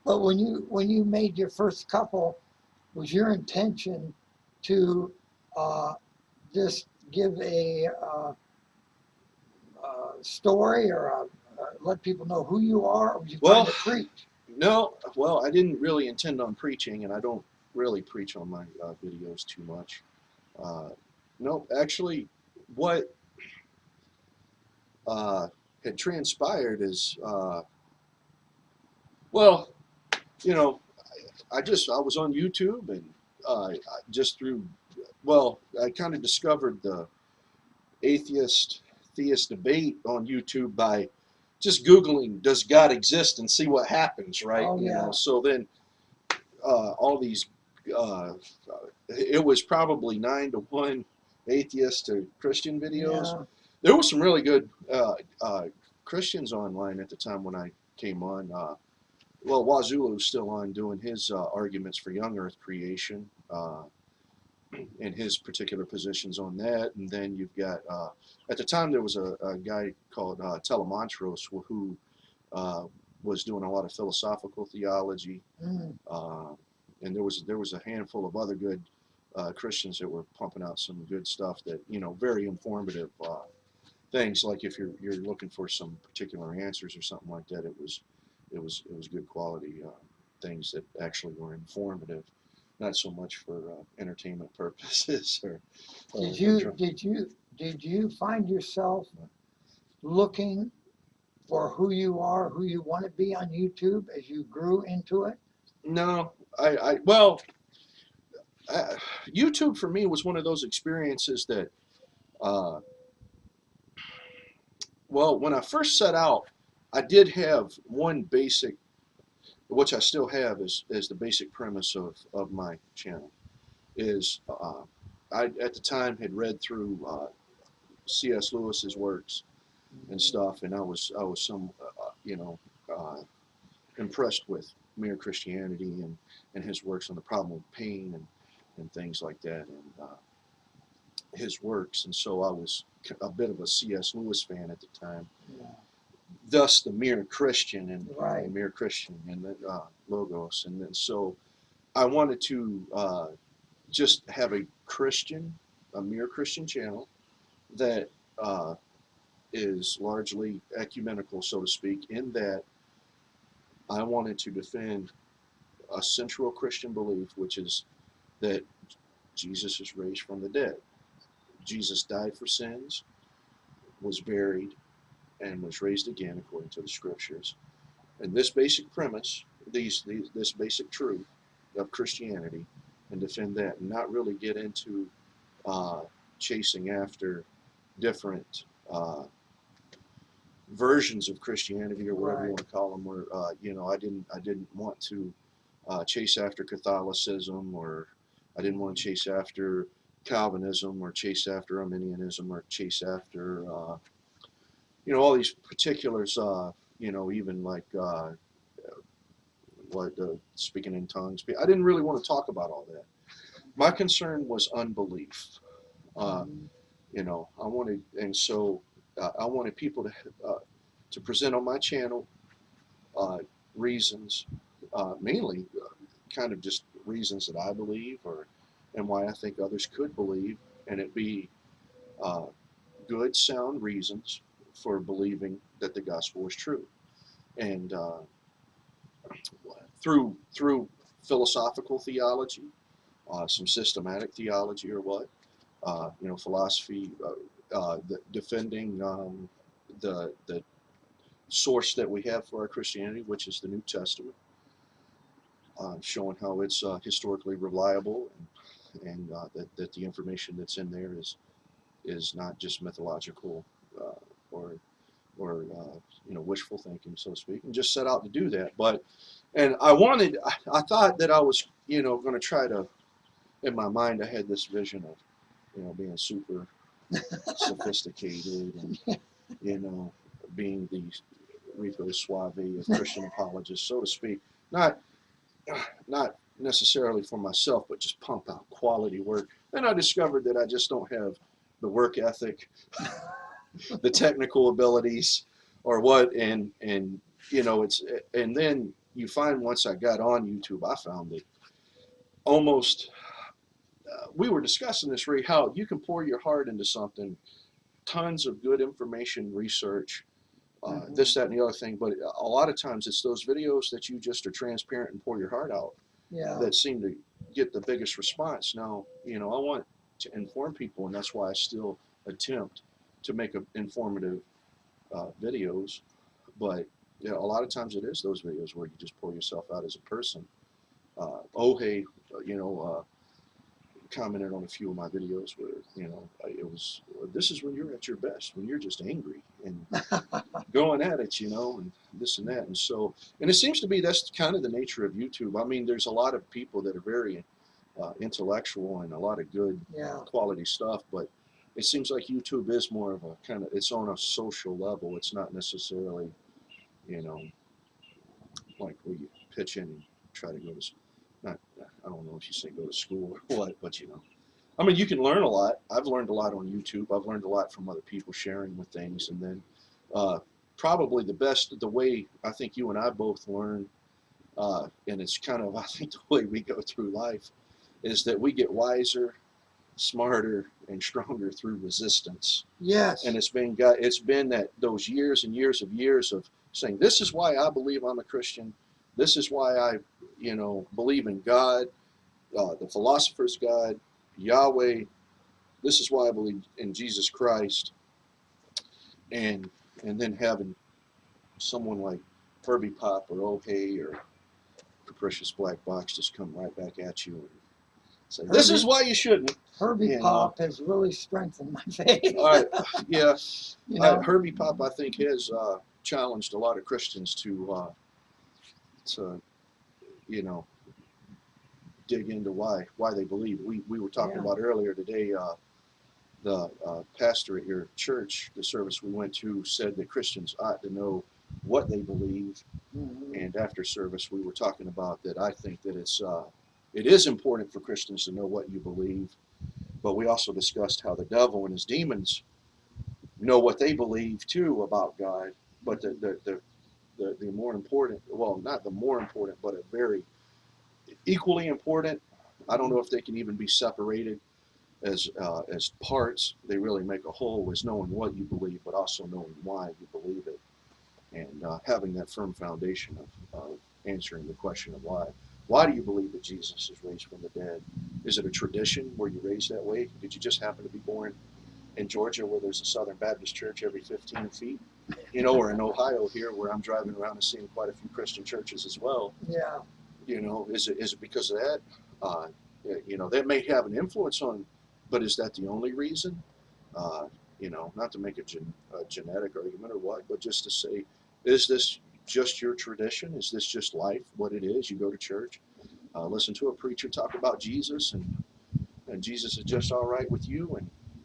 But when you made your first couple, was your intention to uh, just give a story or let people know who you are, or was you trying Well, to preach? no, well, I didn't really intend on preaching, and I don't really preach on my videos too much. Uh, no, actually, what uh, had transpired is, well, you know, I was on YouTube and just through, well, I kind of discovered the atheist theist debate on YouTube by just Googling, does God exist, and see what happens, right? Oh yeah, So then all these, uh, it was probably 9 to 1 atheist to Christian videos. yeah. There was some really good Christians online at the time when I came on. Well, Wazulu was still on doing his arguments for young Earth creation and his particular positions on that. And then you've got, at the time, there was a guy called Telemonstros who uh, was doing a lot of philosophical theology. Mm, Uh, and there was a handful of other good Christians that were pumping out some good stuff that, very informative things. Like if you're looking for some particular answers or something like that, it was good quality things that actually were informative, not so much for entertainment purposes or Did or you drunk. did you find yourself looking for who you are, who you want to be on YouTube as you grew into it? No, I well, uh, YouTube for me was one of those experiences that, uh, well, when I first set out, I did have one basic, which I still have, is the basic premise of my channel. Is I at the time had read through C.S. Lewis's works and stuff, and I was some uh, impressed with Mere Christianity and his works on the problem of pain and things like that, and his works, and so I was a bit of a C.S. Lewis fan at the time. Yeah, Thus, the Mere Christian and the right. Mere Christian and the logos, and then so I wanted to just have a Mere Christian channel that uh, is largely ecumenical, so to speak, in that I wanted to defend a central Christian belief, which is that Jesus is raised from the dead. Jesus died for sins, was buried, and was raised again according to the scriptures. And this basic premise, this basic truth of Christianity, and defend that, and not really get into uh, chasing after different versions of Christianity or whatever you Right. want to call them. Where I didn't want to chase after Catholicism, or I didn't want to chase after Calvinism, or chase after Arminianism, or chase after all these particulars. Even like what speaking in tongues. I didn't really want to talk about all that. My concern was unbelief. Uh, Mhm. I wanted, and so I wanted people to present on my channel uh, reasons, mainly kind of just reasons that I believe, or and why I think others could believe, and it be uh, good, sound reasons for believing that the gospel is true, and through philosophical theology, some systematic theology, or what philosophy, defending the source that we have for our Christianity, which is the New Testament, showing how it's historically reliable, and that the information that's in there is not just mythological uh, or wishful thinking, so to speak, and just set out to do that. And I thought that I was going to try to, in my mind, I had this vision of being super sophisticated and you know being the Rico Suave of Christian apologists, so to speak. Not not necessarily for myself, but just pump out quality work. Then I discovered that I just don't have the work ethic, the technical abilities, or what, and it's and then you find once I got on YouTube, I found that almost, we were discussing this, Ray, how you can pour your heart into something, tons of good information, research, this, that, and the other thing. But a lot of times it's those videos that you just are transparent and pour your heart out Yeah. that seem to get the biggest response. Now, I want to inform people, and that's why I still attempt to make informative videos. But a lot of times it is those videos where you just pour yourself out as a person. Hey, commented on a few of my videos where it was, this is when you're at your best, when you're just angry and going at it, and this and that. And so, and it seems to be that's kind of the nature of YouTube. I mean, there's a lot of people that are very intellectual and a lot of good Yeah. quality stuff, but it seems like YouTube is more of a kind of, it's on a social level. It's not necessarily, like where you pitch in and try to go to, not, I don't know if you say go to school or what, but I mean, you can learn a lot. I've learned a lot on YouTube. I've learned a lot from other people sharing with things. And then probably the way I think you and I both learn, and it's kind of, I think, the way we go through life, is that we get wiser, smarter, and stronger through resistance. Yes. And it's been that those years and years of saying, this is why I believe I'm a Christian. This is why I, believe in God, the philosopher's God, Yahweh. This is why I believe in Jesus Christ. And then having someone like Herbie Pop or O'Hay or Capricious Black Box just come right back at you and say, this is why you shouldn't. Herbie Pop has really strengthened my faith. All right, yeah. Herbie Pop, I think, has challenged a lot of Christians to dig into why they believe. We were talking about earlier today. The pastor at your church, the service we went to, said that Christians ought to know what they believe. Mm-hmm. And after service, we were talking about that. I think that it is important for Christians to know what you believe, but we also discussed how the devil and his demons know what they believe too about God. But the more important, well, not the more important, but a very equally important. I don't know if they can even be separated as parts. They really make a whole, is knowing what you believe, but also knowing why you believe it, and having that firm foundation of answering the question of why. Why do you believe that Jesus is raised from the dead? Is it a tradition where you raised that way? Did you just happen to be born in Georgia where there's a Southern Baptist church every 15 feet? Or in Ohio here where I'm driving around and seeing quite a few Christian churches as well. Yeah. Is it because of that? That may have an influence on, but is that the only reason? Not to make a genetic argument or what, but just to say, is this just your tradition? Is this just life, what it is? You go to church, listen to a preacher talk about Jesus, and Jesus is just all right with you,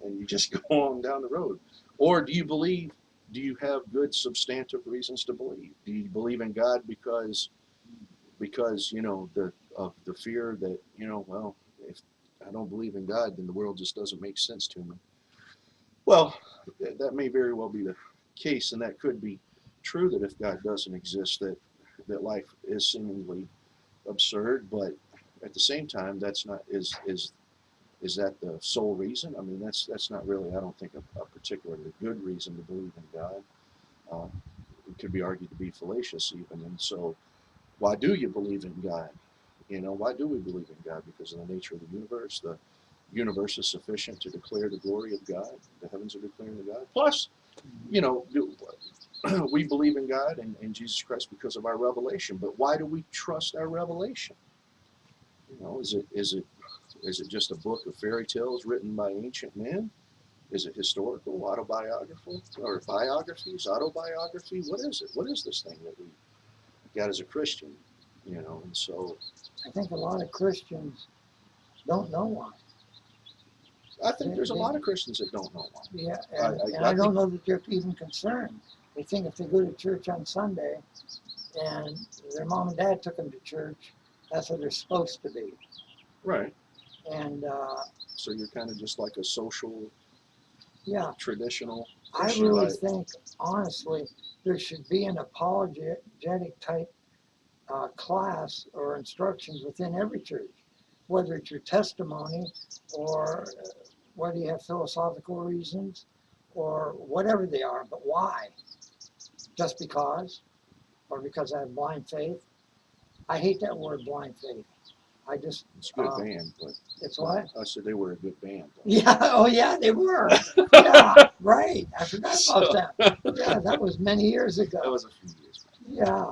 and you just go on down the road. Or do you have good substantive reasons to believe? Do you believe in God because the fear that, well, if I don't believe in God, then the world just doesn't make sense to me? Well, that may very well be the case, and that could be true, that if God doesn't exist, that life is seemingly absurd. But at the same time, that's not is that the sole reason? I mean, that's not really, I don't think, a particularly good reason to believe in God. It could be argued to be fallacious even. And so, why do you believe in God? Why do we believe in God? Because of the nature of the universe. The universe is sufficient to declare the glory of God. The heavens are declaring the God. Plus, we believe in God and Jesus Christ because of our revelation. But why do we trust our revelation? Is it just a book of fairy tales written by ancient men? Is it historical, autobiographical, or biographies, autobiography? What is it? What is this thing that we got as a Christian? And so I think a lot of Christians don't know why. I think there's a lot of Christians that don't know why. Yeah, and I don't know that they're even concerned. They think if they go to church on Sunday and their mom and dad took them to church, that's what they're supposed to be. Right. And so you're kind of just like a social, traditional Christian. I really think, honestly, there should be an apologetic type class or instructions within every church, whether it's your testimony or whether you have philosophical reasons or whatever they are, but why? Just because? Or because I have blind faith? I hate that word, blind faith. I just, It's a good band, but it's what? I said they were a good band. Though. Yeah, oh yeah, they were. Yeah, right. I forgot about that. Yeah, that was many years ago. That was a few years back. Yeah.